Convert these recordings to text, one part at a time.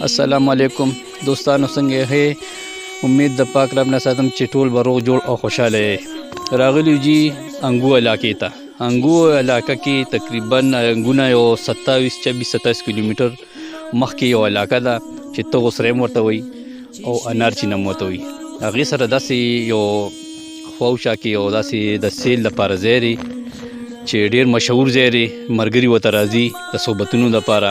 السلام علیکم دوستانو، څنګه یې؟ امید د پاک رب نه ساتم چې ټول به روغ جوړ او خوشحاله یې. راغلیو جي انګو علاقې ته. انګو علاقه کې تقریبا انګونه یو 27-27 کیلومتر مخکې یو علاقه ده چې تغو سریم ورته وایي او انارچي نوم ورته وایي. هغې سره داسې یو خواوشا کې یو داسې د سیل لپاره ځای دی چې ډېر مشهور ځای دی. ملګري ورته راځي د صحبتونو لپاره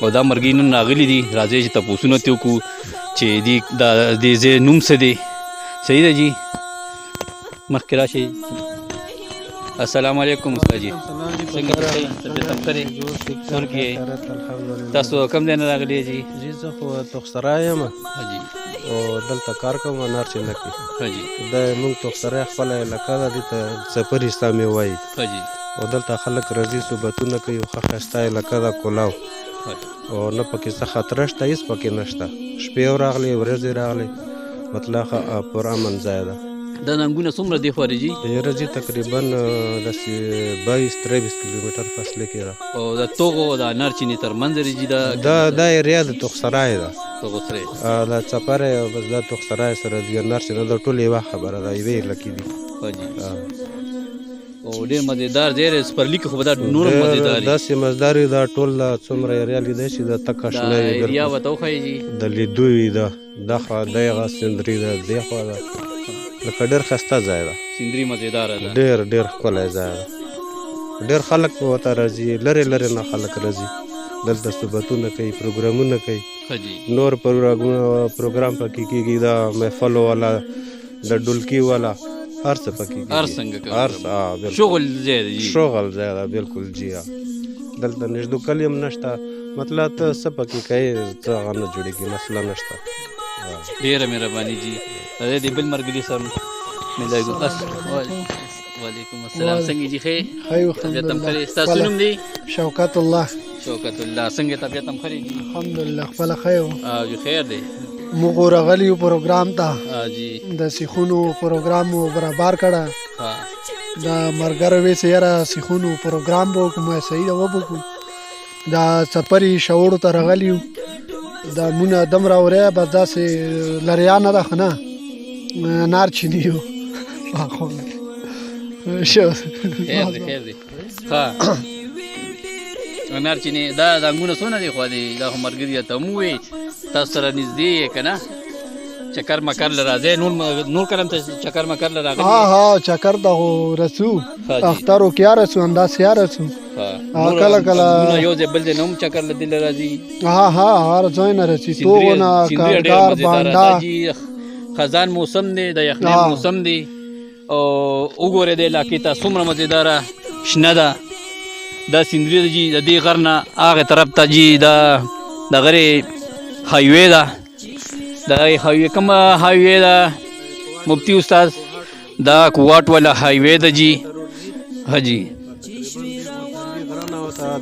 او دا مرګي نن راغلي دي. راځي چې تپوسونه ترې وکړو چې دې ځای نوم څه دی. صحیح ده جي؟ مخکې راشئ. السلام علیکم استاد جي. څنګه طبیعت هم ښه دی؟ کور کې تاسو کوم ځای نه راغلي جي؟ جی زه خو تخسرای یم او دلته کار کوم انارچینه کې. جی دا موږ تخسرای خپله علاقه ده، دې ته څپرستا مې وایي جی او دلته خلک راځي صحبتونه کوي. ښه ښایسته علاقه ده، کولاو او نه پکې څه خطره شته، هېڅ پکې نشته. شپې راغلې ورځې راغلې، مطلب پر امن ځای ده. دا ننګونه څومره دی خورې جي؟ یاره جي تقریبا داسې 22-23 کیلومتر فاصله کې ده. او د توغو د انارچینې تر منځ دی جي؟ دا ایریا د تخسرای ده. تغسرې دا څپری او بس دا تخسرای سره د انارچینه دا ټول یوه خبره ده، یوې علاقې دي. او ډېر مزېدار ځای دی. سپرلي کې خو به دا نور هم مزېدار وي. داسې مزدار وي دا ټول څومره ایریا لیدی شي. دا تکه شنه وي، ایریا ورته وښایي جي؟ د لیدو وي. دا خوا دغه سندري ده، دې خوا ده، لکه ډېر ښایسته ځای ده. سندري مزېداره ده، ډېر ښکلی ځای ده. ډېر خلک به ورته راځي، لرې لرې نه خلک راځي. دلته صحبتونه کوي، پروګرامونه کوي. نور پروګرام پکې کېږي، دا محفلو والا، د ډولکي والا، هر څه پکې کېږي. هر څنګه کوي، شغل ځای دی جي؟ شغل ځای ده بالکل جي. دلته نږدې کلي هم نشته، مطلب ته څه پکې کوې څه هغه نه جوړېږي، مسله نشته. ډېره مهرباني جي. د دې بل ملګري سره وعلیکم السلام. څنګه جي؟ ښه طبیعت هم ښه دی؟ ستاسو نوم دی؟ شوکت الله. شوکت الله. څنګه طبیعت هم ښه دی جي؟ الحمدلله خپله ښه یم. جي خیر دی. موږ ورغلي یو پروګرام ته، جي د سیخونو پروګرام مو برابر کړه. د ملګرو ویې چې یاره سیخونو پروګرام به وکړو. ما صحیح ده وبکړو. دا څپري شوړو ته راغلي یو. دا مونه دم راوری بس داسې لریا نه ده ښه نه، انارچیني یو. خیر دی خیر دی. انارچینې دا انګونه څونه دي خو دي؟ دا خو ملګري ته هم ووایي تاسو سره نږدې یې که نه؟ چکر مکر له راځئ. نور کلم ته چکر مکر له راغلي؟ ها چکر ته خو رسو، اخترو کې رسو، همداسې رسو. کله کله یو ځای بل ځای نه هم چکر له دې له راځي؟ هر ځای نه رسي. توغونه، کارګار، بانډا. خزان موسم دی، د یخنۍ موسم دی او وګورئ د علاقې ته څومره مزېداره شنه ده. دا سندري ده جي. د دې غر نه هغې طرف ته جي دا د غرې هایوې ده. د هایوې کومه هایوې ده مفتي استاد؟ دا کوواټ والا هایوې ده جي. جي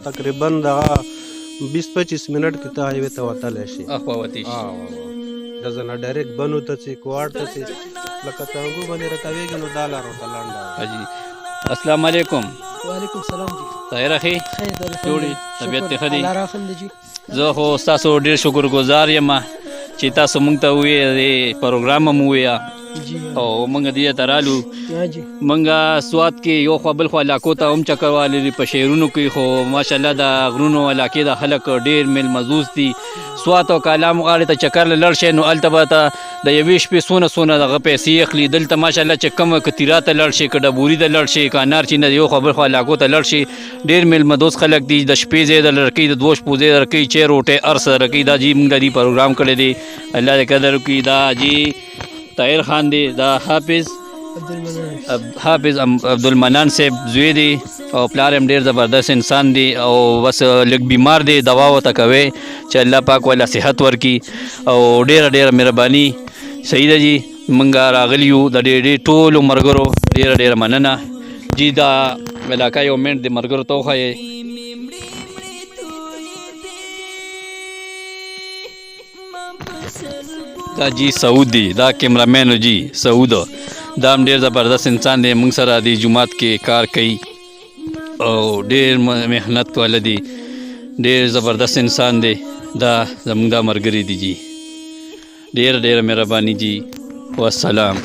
تقریبا دغه 20-25 منټ کې ته هایوې ته وتلی شي. اخوا وتی شي. دلته نه ډایرکټ بنو ته ځې، کوواټ ته ځې، لکه څنګه باندې راتاوېږي نو دا لار ورته لنډه. جي السلام علیکم. وعلیکم السلام جی. طاهره ښې؟ جوړې طبیعت دې ښه دی؟ جی زه خو ستاسو ډېر شکرګزار یم چې تاسو موږ ته ووایې دې پروګرام هم ووایه او موږ دې ته رالو. موږ سوات کې یو خوا بل خوا علاقو ته هم چکر وهلی په شهرونو کې، خو ماشاءالله د غرونو علاقې د خلک ډېر میل مزوز دي. سوات او کالام غاړې ته چکر له لاړ شئ نو هلته به ته د یوې شپې څونه دغه پیسې اخلي. دلته ماشاءالله چې کومه که تیرا ته لاړ شئ، که ډبوري ته لاړ شئ، که انارچینه د یو خوا بل خوا علاقو ته لاړ شئ، ډېر میل مدوز خلک دي. د شپې ځای درله کوي، د 2 شپو ځای در کوي، چای روټۍ هر څه در کوي. دا جي موږ د دې پروګرام کړی دی، الله دې قدر وکړي. دا جي طاهر خان دی، دا حافظ عبدالمنان صاحب زوی دی او پلار هم ډېر زبردست انسان دی او بس لږ بیمار دی. دوا ورته کوئ چې الله پاک والا صحت ورکړي او ډېره مهرباني. صحیح ده جي. موږ راغلي یو د ډېر ټولو ملګرو، ډېره مننه جي. دا علاقه یو منټ د ملګرو ته وښایئ. دا جي سعود دی، دا کیمرامین جي سعود. دا هم ډېر زبردست انسان دی. موږ سره د جومات کې کار کوي او ډېر محنت والا دی، ډېر زبردست انسان دی. دا زموږ دا ملګري دي جی ډېره ډېره مهرباني جی والسلام.